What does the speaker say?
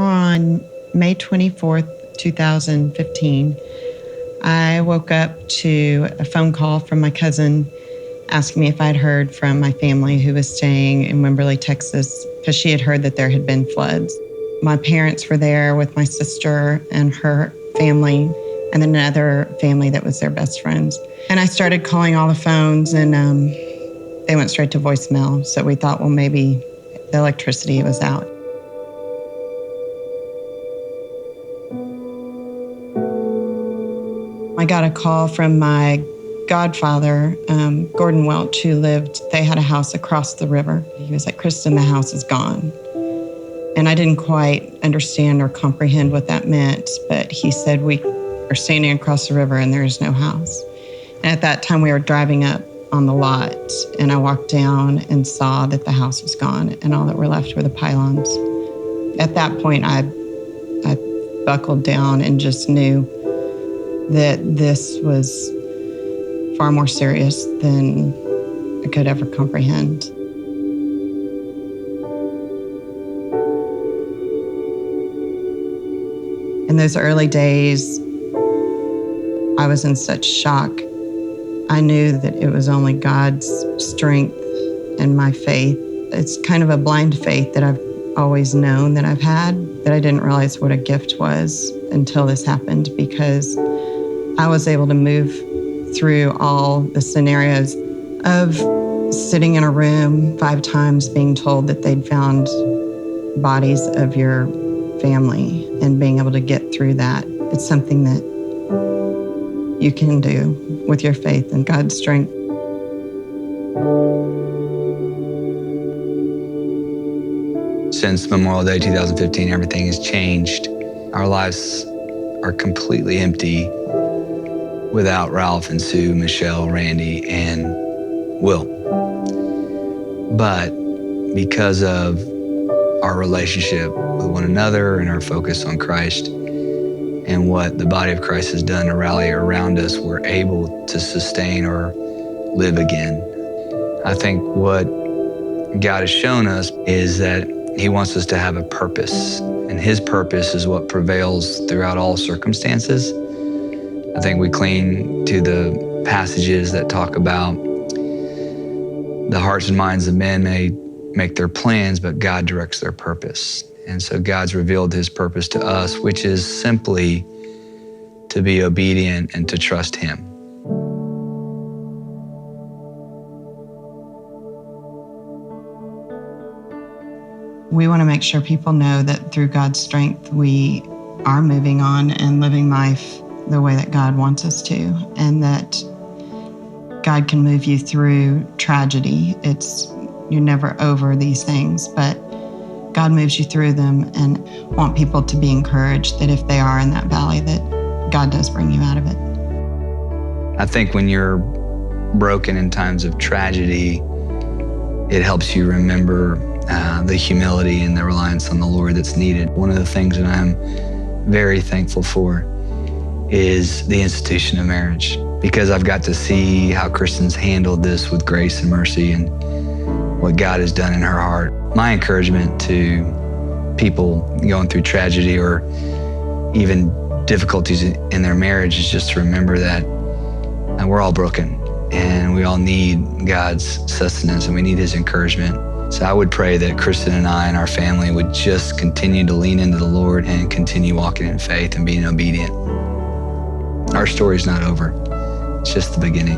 On May 24th, 2015, I woke up to a phone call from my cousin asking me if I'd heard from my family who was staying in Wimberley, Texas, because she had heard that there had been floods. My parents were there with my sister and her family, and then another family that was their best friends. And I started calling all the phones, and they went straight to voicemail. So we thought, well, maybe the electricity was out. I got a call from my godfather, Gordon Welch, who they had a house across the river. He was like, "Cristen, the house is gone." And I didn't quite understand or comprehend what that meant, but he said, "We are standing across the river and there is no house." And at that time we were driving up on the lot, and I walked down and saw that the house was gone and all that were left were the pylons. At that point, I buckled down and just knew that this was far more serious than I could ever comprehend. In those early days, I was in such shock. I knew that it was only God's strength and my faith. It's kind of a blind faith that I've always known that I've had, that I didn't realize what a gift was until this happened, because I was able to move through all the scenarios of sitting in a room 5 times being told that they'd found bodies of your family and being able to get through that. It's something that you can do with your faith and God's strength. Since Memorial Day 2015, everything has changed. Our lives are completely empty without Ralph and Sue, Michelle, Randy, and Will. But because of our relationship with one another and our focus on Christ and what the body of Christ has done to rally around us, we're able to sustain or live again. I think what God has shown us is that He wants us to have a purpose, and His purpose is what prevails throughout all circumstances. I think we cling to the passages that talk about the hearts and minds of men may make their plans, but God directs their purpose. And so God's revealed His purpose to us, which is simply to be obedient and to trust Him. We want to make sure people know that through God's strength, we are moving on and living life the way that God wants us to, and that God can move you through tragedy. You're never over these things, but God moves you through them, and want people to be encouraged that if they are in that valley, that God does bring you out of it. I think when you're broken in times of tragedy, it helps you remember the humility and the reliance on the Lord that's needed. One of the things that I'm very thankful for is the institution of marriage, because I've got to see how Kristen's handled this with grace and mercy and what God has done in her heart. My encouragement to people going through tragedy or even difficulties in their marriage is just to remember that we're all broken and we all need God's sustenance and we need His encouragement. So I would pray that Cristen and I and our family would just continue to lean into the Lord and continue walking in faith and being obedient. Our story's not over. It's just the beginning.